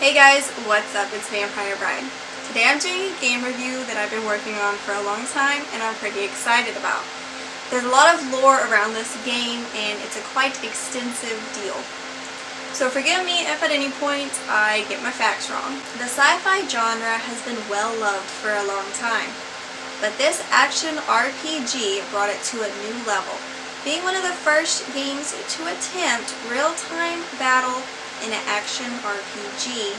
Hey guys, what's up? It's Vampire Bride. Today I'm doing a game review that I've been working on for a long time and I'm pretty excited about. There's a lot of lore around this game and it's a quite extensive deal. So forgive me if at any point I get my facts wrong. The sci-fi genre has been well loved for a long time, but this action RPG brought it to a new level, being one of the first games to attempt real-time battle in an action RPG.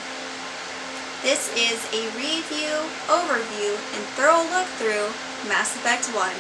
This is a review, overview, and thorough look through Mass Effect 1.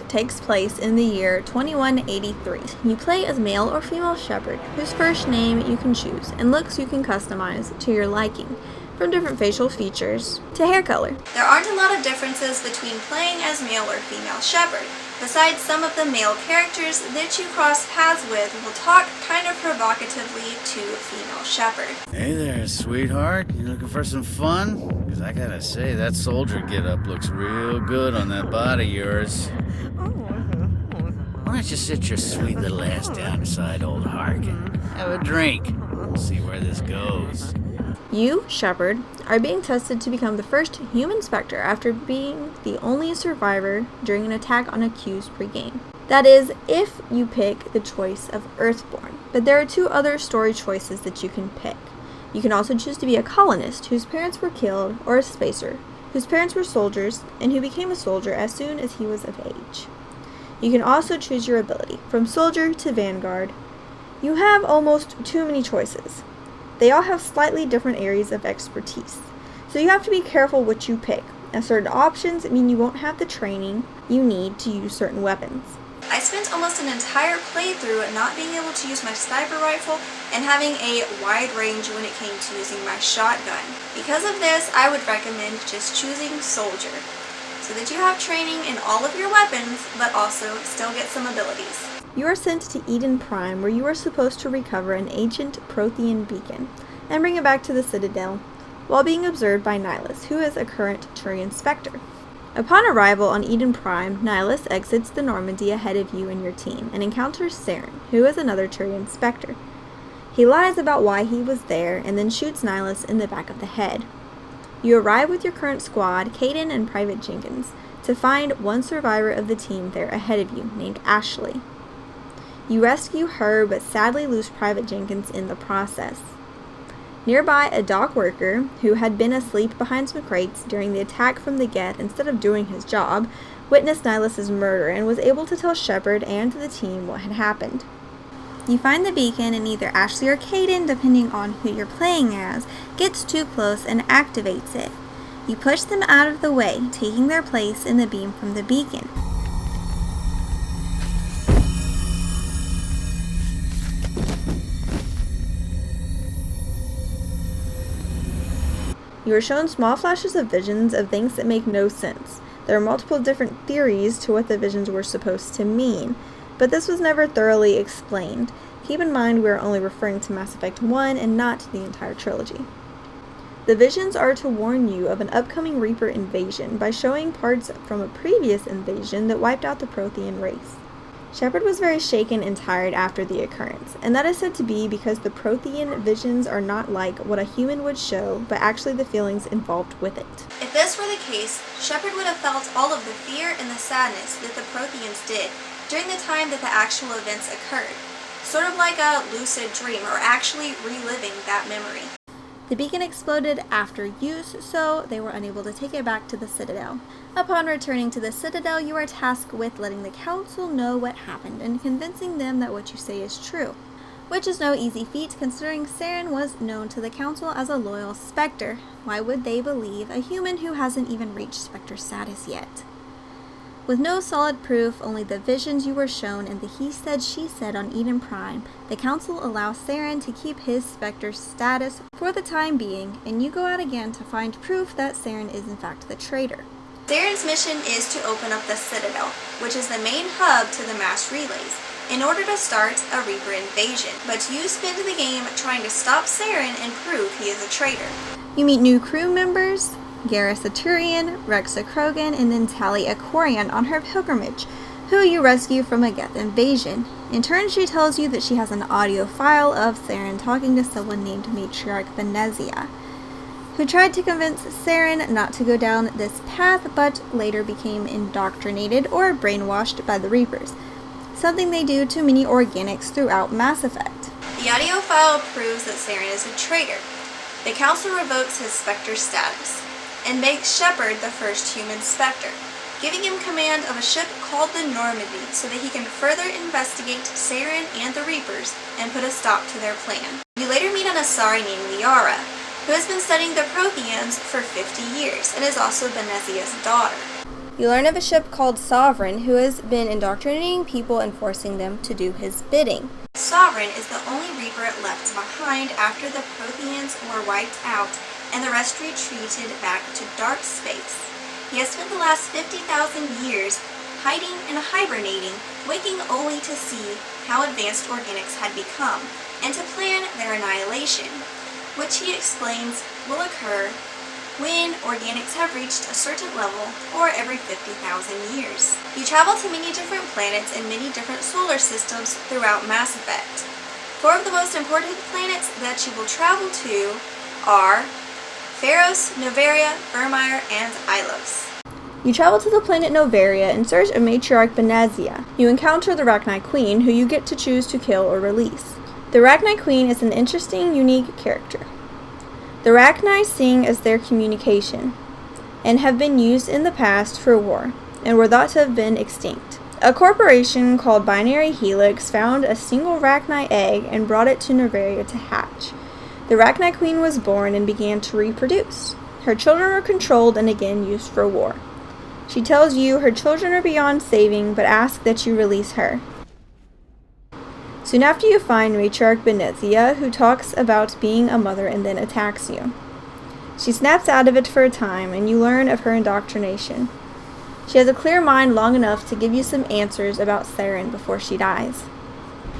Takes place in the year 2183. You play as male or female Shepard, whose first name you can choose and looks you can customize to your liking, from different facial features to hair color. There aren't a lot of differences between playing as male or female Shepard. Besides, some of the male characters that you cross paths with will talk kind of provocatively to female Shepard. Hey there, sweetheart. You looking for some fun? Because I gotta say, that soldier get-up looks real good on that body of yours. Why don't you sit your sweet little ass down beside old Harkin? Have a drink. We'll see where this goes. You, Shepard, are being tested to become the first human Spectre after being the only survivor during an attack on a Q's pre-game. That is, if you pick the choice of Earthborn. But there are two other story choices that you can pick. You can also choose to be a colonist whose parents were killed, or a spacer whose parents were soldiers and who became a soldier as soon as he was of age. You can also choose your ability, from soldier to vanguard. You have almost too many choices. They all have slightly different areas of expertise, so you have to be careful what you pick, as certain options mean you won't have the training you need to use certain weapons. I spent almost an entire playthrough not being able to use my sniper rifle and having a wide range when it came to using my shotgun. Because of this, I would recommend just choosing soldier, so that you have training in all of your weapons, but also still get some abilities. You are sent to Eden Prime, where you are supposed to recover an ancient Prothean beacon and bring it back to the Citadel, while being observed by Nihilus, who is a current Turian Spectre. Upon arrival on Eden Prime, Nihilus exits the Normandy ahead of you and your team and encounters Saren, who is another Turian Spectre. He lies about why he was there and then shoots Nihilus in the back of the head. You arrive with your current squad, Kaidan and Private Jenkins, to find one survivor of the team there ahead of you, named Ashley. You rescue her, but sadly lose Private Jenkins in the process. Nearby, a dock worker, who had been asleep behind some crates during the attack from the Geth instead of doing his job, witnessed Nihilus' murder and was able to tell Shepard and the team what had happened. You find the beacon and either Ashley or Kaidan, depending on who you're playing as, gets too close and activates it. You push them out of the way, taking their place in the beam from the beacon. You are shown small flashes of visions of things that make no sense. There are multiple different theories to what the visions were supposed to mean, but this was never thoroughly explained. Keep in mind we are only referring to Mass Effect 1 and not the entire trilogy. The visions are to warn you of an upcoming Reaper invasion by showing parts from a previous invasion that wiped out the Prothean race. Shepard was very shaken and tired after the occurrence, and that is said to be because the Prothean visions are not like what a human would show, but actually the feelings involved with it. If this were the case, Shepard would have felt all of the fear and the sadness that the Protheans did during the time that the actual events occurred, sort of like a lucid dream, or actually reliving that memory. The beacon exploded after use, so they were unable to take it back to the Citadel. Upon returning to the Citadel, you are tasked with letting the Council know what happened and convincing them that what you say is true, which is no easy feat considering Saren was known to the Council as a loyal Spectre. Why would they believe a human who hasn't even reached Spectre status yet? With no solid proof, only the visions you were shown and the he said she said on Eden Prime, the Council allows Saren to keep his Spectre status for the time being, and you go out again to find proof that Saren is in fact the traitor. Saren's mission is to open up the Citadel, which is the main hub to the mass relays, in order to start a Reaper invasion, but you spend the game trying to stop Saren and prove he is a traitor. You meet new crew members, Garrus a Turian, Rex a Krogan, and then Tali a Quarian on her pilgrimage, who you rescue from a Geth invasion. In turn, she tells you that she has an audio file of Saren talking to someone named Matriarch Venezia, who tried to convince Saren not to go down this path, but later became indoctrinated or brainwashed by the Reapers, something they do to many organics throughout Mass Effect. The audio file proves that Saren is a traitor. The Council revokes his Spectre status and makes Shepard the first human Spectre, giving him command of a ship called the Normandy so that he can further investigate Saren and the Reapers and put a stop to their plan. You later meet an Asari named Liara, who has been studying the Protheans for 50 years and is also Venezia's daughter. You learn of a ship called Sovereign who has been indoctrinating people and forcing them to do his bidding. Sovereign is the only Reaper left behind after the Protheans were wiped out and the rest retreated back to dark space. He has spent the last 50,000 years hiding and hibernating, waking only to see how advanced organics had become and to plan their annihilation, which he explains will occur when organics have reached a certain level or every 50,000 years. You travel to many different planets and many different solar systems throughout Mass Effect. 4 of the most important planets that you will travel to are Pharos, Novaria, Vermeer, and Ilos. You travel to the planet Novaria in search of Matriarch Venezia. You encounter the Rachni Queen, who you get to choose to kill or release. The Rachni Queen is an interesting, unique character. The Rachni sing as their communication, and have been used in the past for war, and were thought to have been extinct. A corporation called Binary Helix found a single Rachni egg and brought it to Novaria to hatch. The Rachni Queen was born and began to reproduce. Her children were controlled and again used for war. She tells you her children are beyond saving, but asks that you release her. Soon after you find Matriarch Venezia, who talks about being a mother and then attacks you. She snaps out of it for a time, and you learn of her indoctrination. She has a clear mind long enough to give you some answers about Saren before she dies.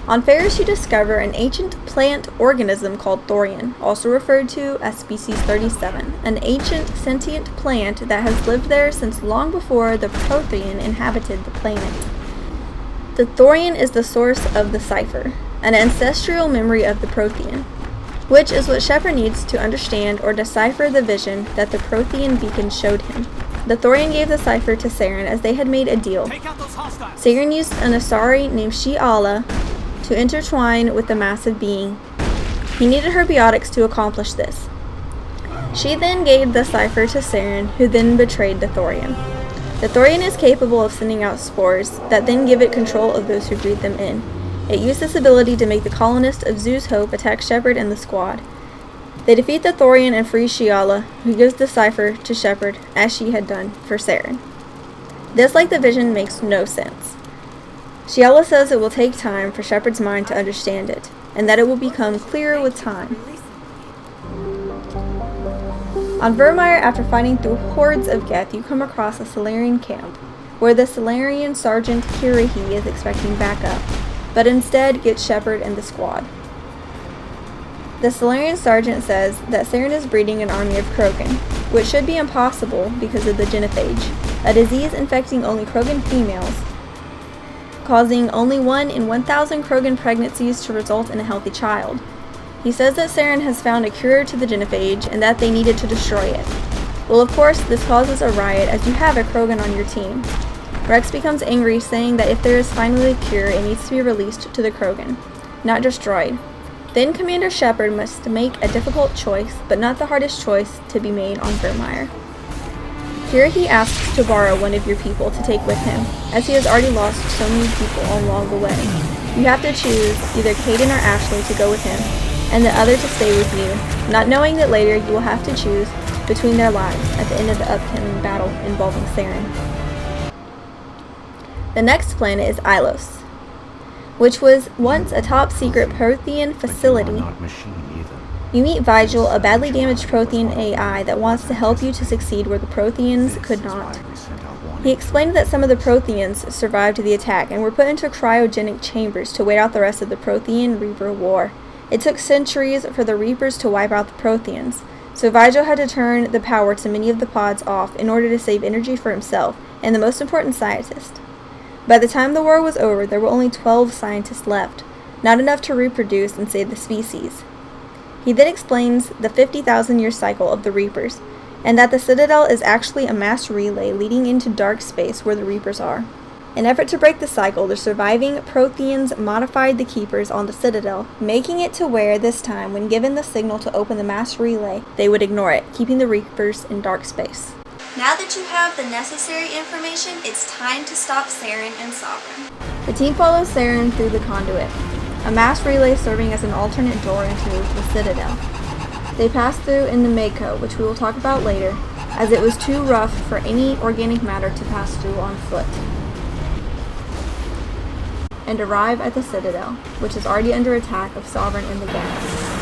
On Pharos, you discover an ancient plant organism called Thorian, also referred to as Species 37, an ancient sentient plant that has lived there since long before the Prothean inhabited the planet. The Thorian is the source of the cipher, an ancestral memory of the Prothean, which is what Shepard needs to understand or decipher the vision that the Prothean beacon showed him. The Thorian gave the cipher to Saren as they had made a deal. Saren used an Asari named Shi'ala to intertwine with the massive being. He needed her biotics to accomplish this. She then gave the cipher to Saren, who then betrayed the Thorian. The Thorian is capable of sending out spores that then give it control of those who breathe them in. It used this ability to make the colonists of Zoo's Hope attack Shepard and the squad. They defeat the Thorian and free Shi'ala, who gives the cipher to Shepard, as she had done for Saren. This, like the vision, makes no sense. Shi'ala says it will take time for Shepard's mind to understand it, and that it will become clearer with time. On Vermeer, after fighting through hordes of Geth, you come across a Salarian camp, where the Salarian Sergeant Kirihi is expecting backup, but instead gets Shepard and the squad. The Salarian Sergeant says that Saren is breeding an army of Krogan, which should be impossible because of the genophage, a disease infecting only Krogan females, causing only 1 in 1,000 Krogan pregnancies to result in a healthy child. He says that Saren has found a cure to the genophage and that they needed to destroy it. Well, of course, this causes a riot as you have a Krogan on your team. Rex becomes angry, saying that if there is finally a cure, it needs to be released to the Krogan, not destroyed. Then Commander Shepard must make a difficult choice, but not the hardest choice to be made on Vermeer. Here he asks to borrow one of your people to take with him, as he has already lost so many people along the way. You have to choose either Caden or Ashley to go with him, and the other to stay with you, not knowing that later you will have to choose between their lives at the end of the upcoming battle involving Saren. The next planet is Ilos, which was once a top-secret Prothean facility. You meet Vigil, a badly damaged Prothean AI that wants to help you to succeed where the Protheans could not. He explained that some of the Protheans survived the attack and were put into cryogenic chambers to wait out the rest of the Prothean-Reaper war. It took centuries for the Reapers to wipe out the Protheans, so Vigil had to turn the power to many of the pods off in order to save energy for himself and the most important scientist. By the time the war was over, there were only 12 scientists left, not enough to reproduce and save the species. He then explains the 50,000-year cycle of the Reapers, and that the Citadel is actually a mass relay leading into dark space where the Reapers are. In an effort to break the cycle, the surviving Protheans modified the Keepers on the Citadel, making it to where this time, when given the signal to open the mass relay, they would ignore it, keeping the Reapers in dark space. Now that you have the necessary information, it's time to stop Saren and Sovereign. The team follows Saren through the conduit, a mass relay serving as an alternate door into the Citadel. They pass through in the Mako, which we will talk about later, as it was too rough for any organic matter to pass through on foot, and arrive at the Citadel, which is already under attack of Sovereign and the gang.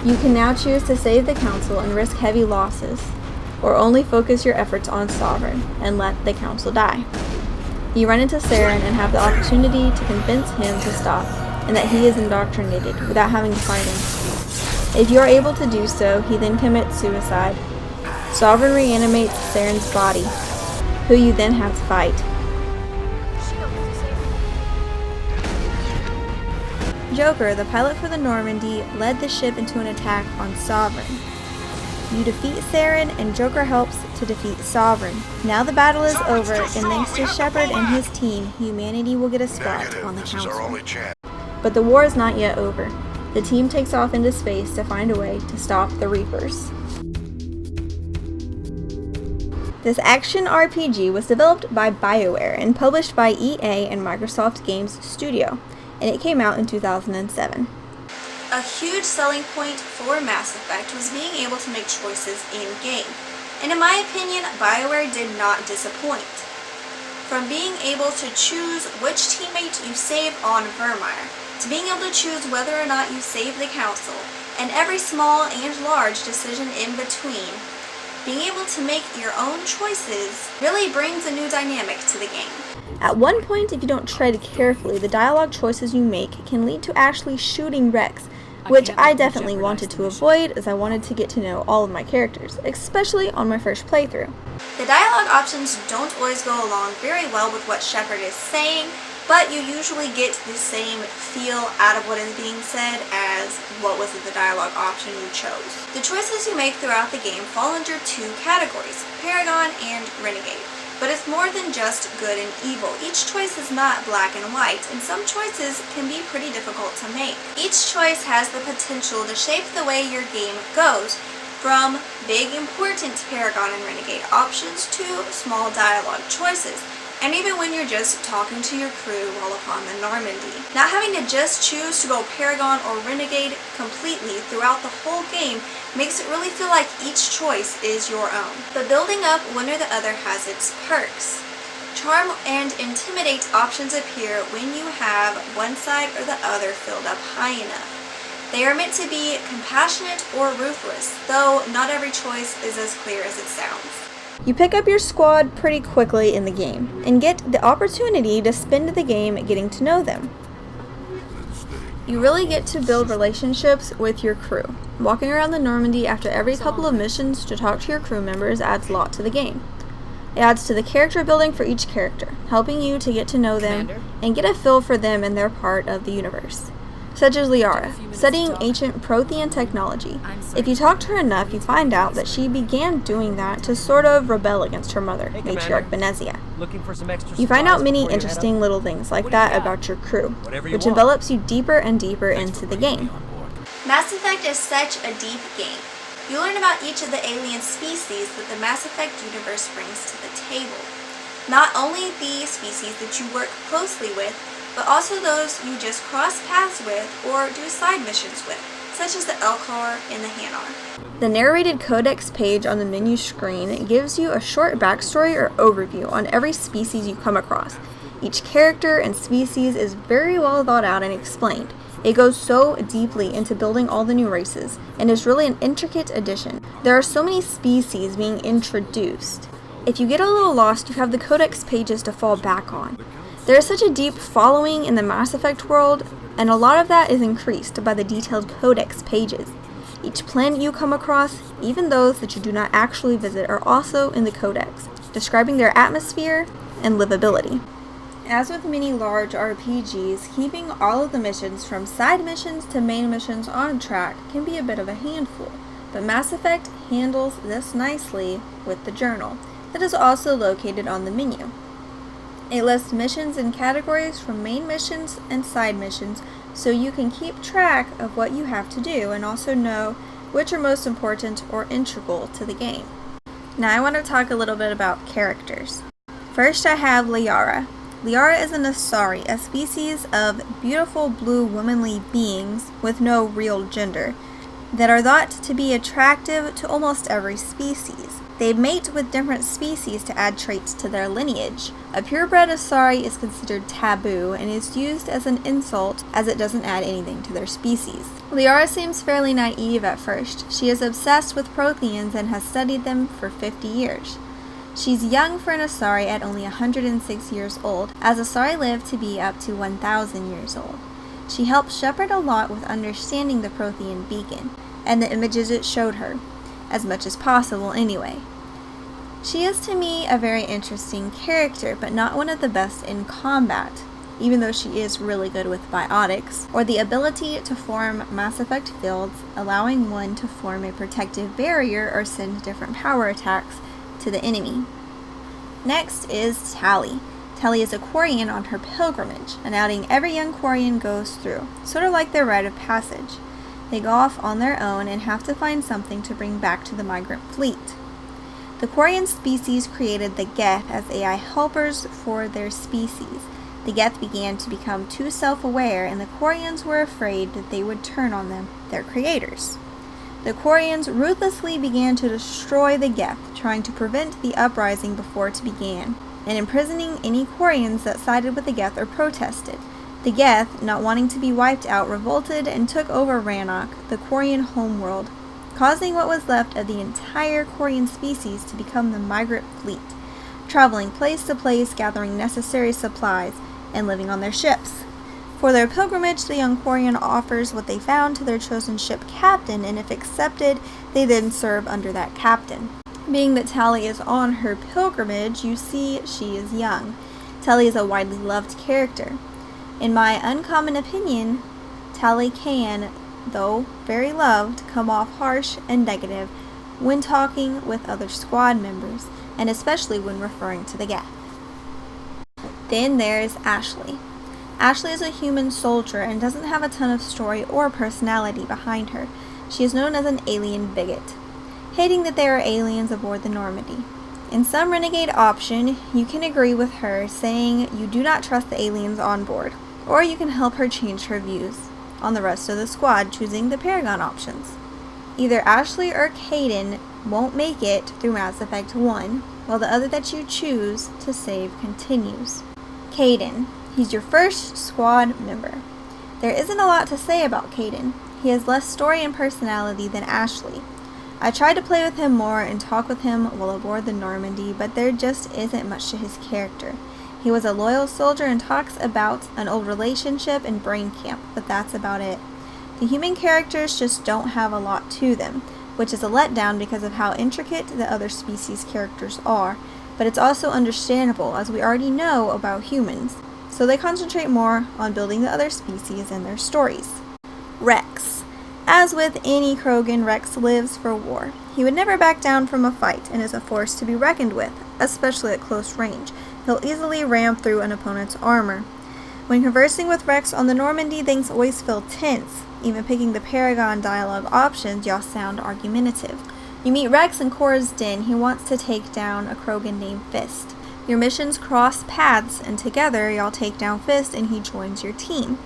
You can now choose to save the Council and risk heavy losses, or only focus your efforts on Sovereign and let the Council die. You run into Saren and have the opportunity to convince him to stop, and that he is indoctrinated without having to fight him. If you are able to do so, he then commits suicide. Sovereign reanimates Saren's body, who you then have to fight. Joker, the pilot for the Normandy, led the ship into an attack on Sovereign. You defeat Saren, and Joker helps to defeat Sovereign. Now the battle is over, and thanks to Shepard and his team, humanity will get a spot on the Council. But the war is not yet over. The team takes off into space to find a way to stop the Reapers. This action RPG was developed by BioWare and published by EA and Microsoft Games Studio, and it came out in 2007. A huge selling point for Mass Effect was being able to make choices in-game, and in my opinion, BioWare did not disappoint. From being able to choose which teammate you save on Vermeer, to being able to choose whether or not you save the Council, and every small and large decision in between, being able to make your own choices really brings a new dynamic to the game. At one point, if you don't tread carefully, the dialogue choices you make can lead to actually shooting Rex, which I definitely wanted to avoid as I wanted to get to know all of my characters, especially on my first playthrough. The dialogue options don't always go along very well with what Shepard is saying, but you usually get the same feel out of what is being said as what was the dialogue option you chose. The choices you make throughout the game fall under two categories, Paragon and Renegade. But it's more than just good and evil. Each choice is not black and white, and some choices can be pretty difficult to make. Each choice has the potential to shape the way your game goes, from big important Paragon and Renegade options to small dialogue choices. And even when you're just talking to your crew while upon the Normandy. Not having to just choose to go Paragon or Renegade completely throughout the whole game makes it really feel like each choice is your own. But building up one or the other has its perks. Charm and Intimidate options appear when you have one side or the other filled up high enough. They are meant to be compassionate or ruthless, though not every choice is as clear as it sounds. You pick up your squad pretty quickly in the game, and get the opportunity to spend the game getting to know them. You really get to build relationships with your crew. Walking around the Normandy after every couple of missions to talk to your crew members adds a lot to the game. It adds to the character building for each character, helping you to get to know them and get a feel for them and their part of the universe. Such as Liara, studying ancient Prothean technology. If you talk to her enough, you find out that she began doing that to sort of rebel against her mother, Matriarch Benezia. You find out many interesting little things like that about your crew, which envelops you deeper and deeper into the game. Mass Effect is such a deep game. You learn about each of the alien species that the Mass Effect universe brings to the table. Not only the species that you work closely with, but also those you just cross paths with or do side missions with, such as the Elcor and the Hanar. The narrated codex page on the menu screen gives you a short backstory or overview on every species you come across. Each character and species is very well thought out and explained. It goes so deeply into building all the new races, and is really an intricate addition. There are so many species being introduced. If you get a little lost, you have the codex pages to fall back on. There is such a deep following in the Mass Effect world, and a lot of that is increased by the detailed codex pages. Each planet you come across, even those that you do not actually visit, are also in the codex. describing their atmosphere and livability. As with many large RPGs, keeping all of the missions from side missions to main missions on track can be a bit of a handful, but Mass Effect handles this nicely with the journal that is also located on the menu. It lists missions and categories from main missions and side missions so you can keep track of what you have to do and also know which are most important or integral to the game. Now I want to talk a little bit about characters. First I have Liara. Liara is an Asari, a species of beautiful blue womanly beings with no real gender that are thought to be attractive to almost every species. They mate with different species to add traits to their lineage. A purebred Asari is considered taboo and is used as an insult as it doesn't add anything to their species. Liara seems fairly naive at first. She is obsessed with Protheans and has studied them for 50 years. She's young for an Asari at only 106 years old, as Asari live to be up to 1,000 years old. She helped Shepard a lot with understanding the Prothean beacon, and the images it showed her, as much as possible anyway. She is to me a very interesting character, but not one of the best in combat, even though she is really good with biotics, or the ability to form Mass Effect fields, allowing one to form a protective barrier or send different power attacks to the enemy. Next is Tali. Tali is a Quarian on her pilgrimage, an outing every young Quarian goes through, sort of like their rite of passage. They go off on their own and have to find something to bring back to the migrant fleet. The Quarian species created the Geth as AI helpers for their species. The Geth began to become too self-aware, and the Quarians were afraid that they would turn on them, their creators. The Quarians ruthlessly began to destroy the Geth, trying to prevent the uprising before it began, and imprisoning any Quarians that sided with the Geth or protested. The Geth, not wanting to be wiped out, revolted and took over Rannoch, the Quarian homeworld, causing what was left of the entire Quarian species to become the migrant fleet, traveling place to place, gathering necessary supplies, and living on their ships. For their pilgrimage, the young Quarian offers what they found to their chosen ship captain, and if accepted, they then serve under that captain. Being that Tali is on her pilgrimage, you see she is young. Tali is a widely loved character. In my uncommon opinion, Tali can, though very loved, come off harsh and negative when talking with other squad members, and especially when referring to the Geth. Then there's Ashley. Ashley is a human soldier and doesn't have a ton of story or personality behind her. She is known as an alien bigot, hating that there are aliens aboard the Normandy. In some renegade option, you can agree with her, saying you do not trust the aliens on board, or you can help her change her views on the rest of the squad, choosing the Paragon options. Either Ashley or Kaidan won't make it through Mass Effect 1, while the other that you choose to save continues. Kaidan. He's your first squad member. There isn't a lot to say about Kaidan. He has less story and personality than Ashley. I tried to play with him more and talk with him while aboard the Normandy, but there just isn't much to his character. He was a loyal soldier and talks about an old relationship in Brain Camp, but that's about it. The human characters just don't have a lot to them, which is a letdown because of how intricate the other species characters are, but it's also understandable as we already know about humans. So they concentrate more on building the other species and their stories. Rex. As with any Krogan, Rex lives for war. He would never back down from a fight and is a force to be reckoned with, especially at close range. He'll easily ram through an opponent's armor. When conversing with Rex on the Normandy, things always feel tense. Even picking the Paragon dialogue options, y'all sound argumentative. You meet Rex in Cora's den. He wants to take down a Krogan named Fist. Your missions cross paths, and together y'all take down Fist and he joins your team.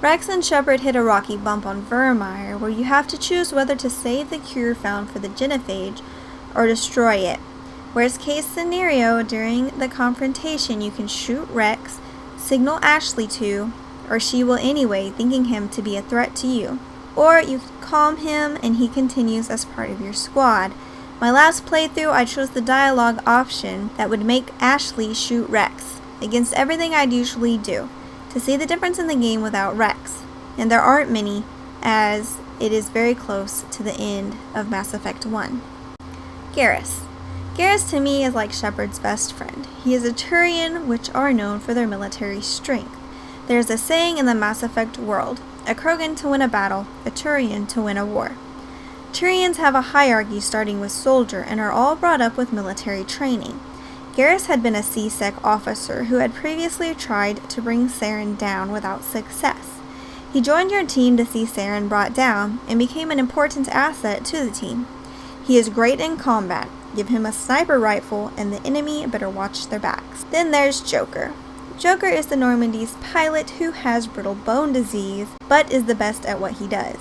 Rex and Shepard hit a rocky bump on Vermeer, where you have to choose whether to save the cure found for the genophage or destroy it. Worst case scenario, during the confrontation you can shoot Rex, signal Ashley to, or she will anyway, thinking him to be a threat to you. Or you calm him and he continues as part of your squad. My last playthrough, I chose the dialogue option that would make Ashley shoot Rex, against everything I'd usually do, to see the difference in the game without Rex. And there aren't many, as it is very close to the end of Mass Effect 1. Garrus. Garrus to me is like Shepard's best friend. He is a Turian, which are known for their military strength. There's a saying in the Mass Effect world, a Krogan to win a battle, a Turian to win a war. Turians have a hierarchy starting with soldier and are all brought up with military training. Garrus had been a C-Sec officer who had previously tried to bring Saren down without success. He joined your team to see Saren brought down and became an important asset to the team. He is great in combat. Give him a sniper rifle and the enemy better watch their backs. Then there's Joker. Joker is the Normandy's pilot who has brittle bone disease, but is the best at what he does.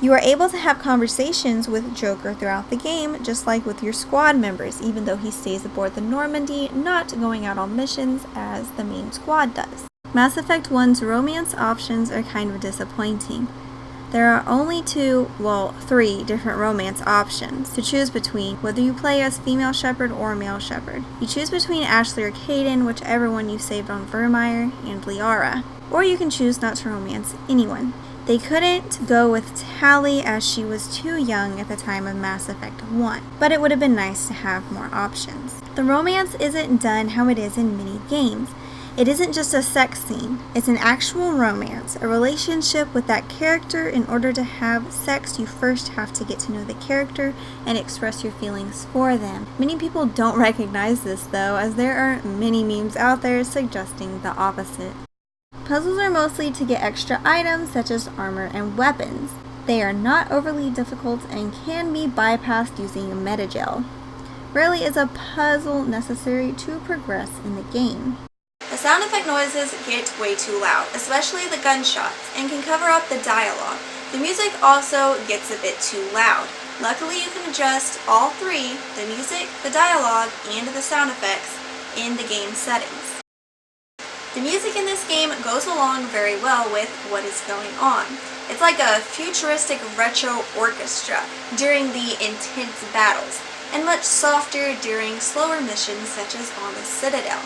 You are able to have conversations with Joker throughout the game, just like with your squad members, even though he stays aboard the Normandy, not going out on missions as the main squad does. Mass Effect 1's romance options are kind of disappointing. There are only three different romance options to choose between, whether you play as female Shepard or male Shepard. You choose between Ashley or Kaidan, whichever one you saved on Vermeer, and Liara. Or you can choose not to romance anyone. They couldn't go with Tali as she was too young at the time of Mass Effect 1, but it would have been nice to have more options. The romance isn't done how it is in many games. It isn't just a sex scene, it's an actual romance, a relationship with that character. In order to have sex, you first have to get to know the character and express your feelings for them. Many people don't recognize this though, as there are many memes out there suggesting the opposite. Puzzles are mostly to get extra items such as armor and weapons. They are not overly difficult and can be bypassed using metagel. Rarely is a puzzle necessary to progress in the game. The sound effect noises get way too loud, especially the gunshots, and can cover up the dialogue. The music also gets a bit too loud. Luckily you can adjust all three, the music, the dialogue, and the sound effects, in the game settings. The music in this game goes along very well with what is going on. It's like a futuristic retro orchestra during the intense battles, and much softer during slower missions such as on the Citadel.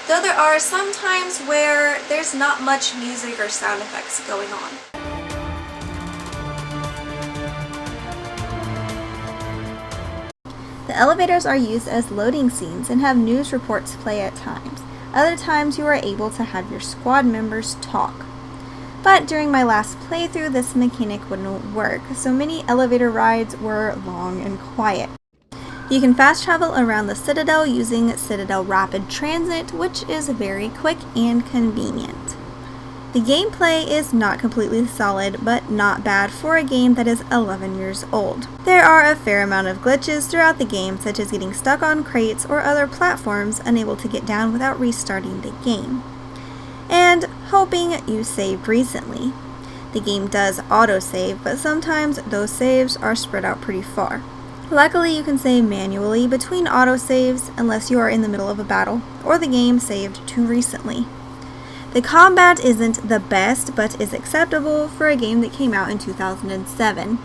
Though there are some times where there's not much music or sound effects going on. The elevators are used as loading scenes and have news reports play at times. Other times you are able to have your squad members talk. But during my last playthrough, this mechanic wouldn't work, so many elevator rides were long and quiet. You can fast travel around the Citadel using Citadel Rapid Transit, which is very quick and convenient. The gameplay is not completely solid, but not bad for a game that is 11 years old. There are a fair amount of glitches throughout the game, such as getting stuck on crates or other platforms, unable to get down without restarting the game, and hoping you saved recently. The game does autosave, but sometimes those saves are spread out pretty far. Luckily, you can save manually between autosaves unless you are in the middle of a battle or the game saved too recently. The combat isn't the best, but is acceptable for a game that came out in 2007.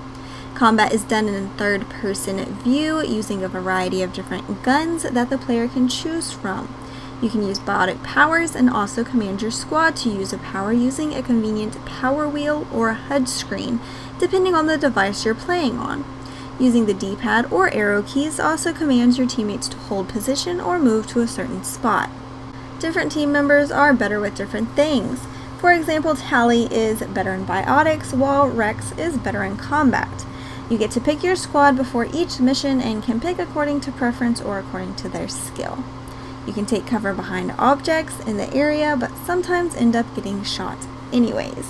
Combat is done in a third-person view using a variety of different guns that the player can choose from. You can use biotic powers and also command your squad to use a power using a convenient power wheel or HUD screen, depending on the device you're playing on. Using the D-pad or arrow keys also commands your teammates to hold position or move to a certain spot. Different team members are better with different things. For example, Tali is better in biotics, while Rex is better in combat. You get to pick your squad before each mission and can pick according to preference or according to their skill. You can take cover behind objects in the area, but sometimes end up getting shot anyways.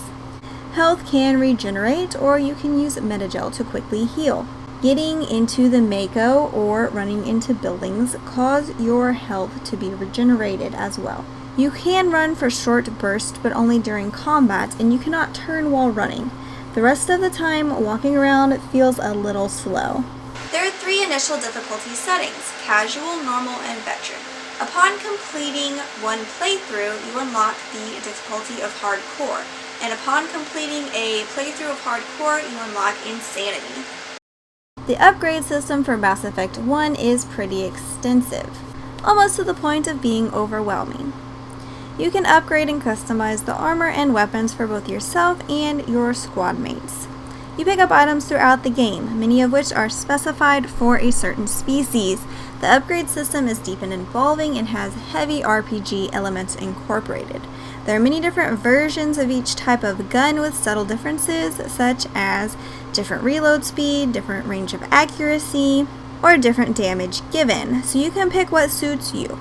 Health can regenerate, or you can use metagel to quickly heal. Getting into the Mako or running into buildings cause your health to be regenerated as well. You can run for short bursts, but only during combat, and you cannot turn while running. The rest of the time, walking around feels a little slow. There are three initial difficulty settings: casual, normal, and veteran. Upon completing one playthrough, you unlock the difficulty of hardcore, and upon completing a playthrough of hardcore, you unlock insanity. The upgrade system for Mass Effect 1 is pretty extensive, almost to the point of being overwhelming. You can upgrade and customize the armor and weapons for both yourself and your squad mates. You pick up items throughout the game, many of which are specified for a certain species. The upgrade system is deep and involving and has heavy RPG elements incorporated. There are many different versions of each type of gun with subtle differences, such as different reload speed, different range of accuracy, or different damage given, so you can pick what suits you.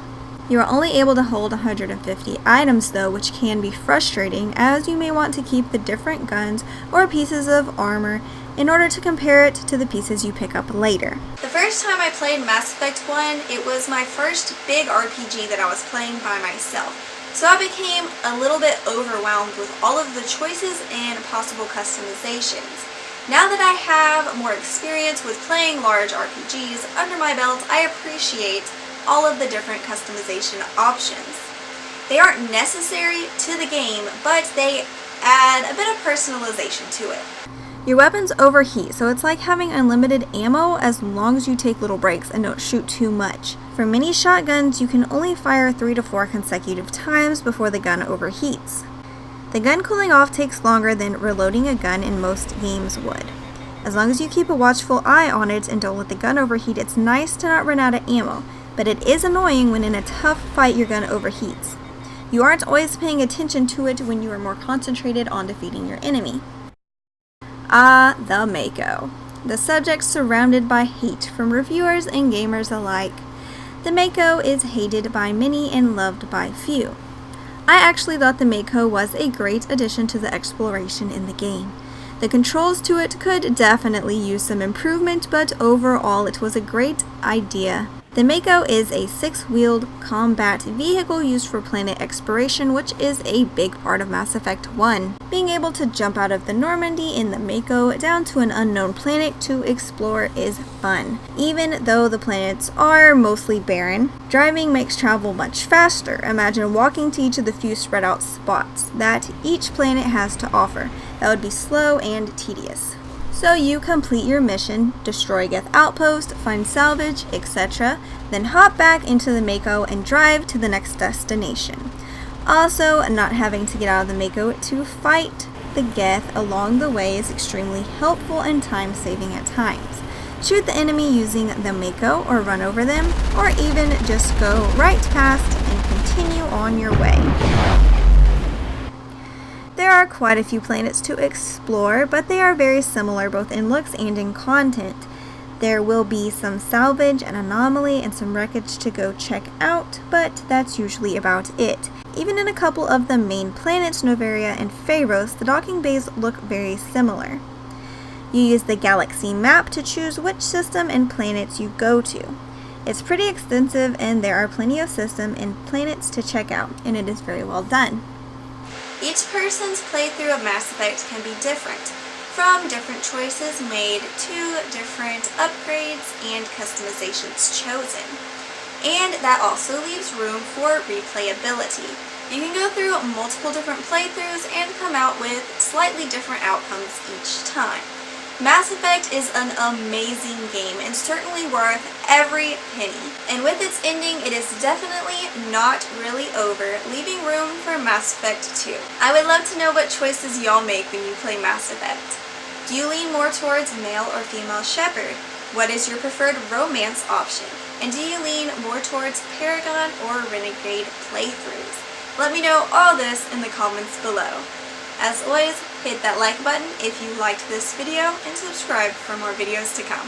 You are only able to hold 150 items though, which can be frustrating, as you may want to keep the different guns or pieces of armor in order to compare it to the pieces you pick up later. The first time I played Mass Effect 1, it was my first big RPG that I was playing by myself. So I became a little bit overwhelmed with all of the choices and possible customizations. Now that I have more experience with playing large RPGs under my belt, I appreciate all of the different customization options. They aren't necessary to the game, but they add a bit of personalization to it. Your weapons overheat, so it's like having unlimited ammo as long as you take little breaks and don't shoot too much. For many shotguns, you can only fire 3 to 4 consecutive times before the gun overheats. The gun cooling off takes longer than reloading a gun in most games would. As long as you keep a watchful eye on it and don't let the gun overheat, it's nice to not run out of ammo, but it is annoying when in a tough fight your gun overheats. You aren't always paying attention to it when you are more concentrated on defeating your enemy. Ah, the Mako. The subject surrounded by hate from reviewers and gamers alike. The Mako is hated by many and loved by few. I actually thought the Mako was a great addition to the exploration in the game. The controls to it could definitely use some improvement, but overall it was a great idea. The Mako is a 6-wheeled combat vehicle used for planet exploration, which is a big part of Mass Effect 1. Being able to jump out of the Normandy in the Mako down to an unknown planet to explore is fun. Even though the planets are mostly barren, driving makes travel much faster. Imagine walking to each of the few spread out spots that each planet has to offer. That would be slow and tedious. So you complete your mission, destroy Geth Outpost, find salvage, etc., then hop back into the Mako and drive to the next destination. Also, not having to get out of the Mako to fight the Geth along the way is extremely helpful and time-saving at times. Shoot the enemy using the Mako or run over them, or even just go right past and continue on your way. There are quite a few planets to explore, but they are very similar both in looks and in content. There will be some salvage, an anomaly, and some wreckage to go check out, but that's usually about it. Even in a couple of the main planets, Novaria and Pharos, the docking bays look very similar. You use the galaxy map to choose which system and planets you go to. It's pretty extensive and there are plenty of systems and planets to check out, and it is very well done. Each person's playthrough of Mass Effect can be different, from different choices made to different upgrades and customizations chosen. And that also leaves room for replayability. You can go through multiple different playthroughs and come out with slightly different outcomes each time. Mass Effect is an amazing game and certainly worth every penny. And with its ending, it is definitely not really over, leaving room for Mass Effect 2. I would love to know what choices y'all make when you play Mass Effect. Do you lean more towards male or female Shepard? What is your preferred romance option? And do you lean more towards Paragon or Renegade playthroughs? Let me know all this in the comments below. As always, hit that like button if you liked this video and subscribe for more videos to come.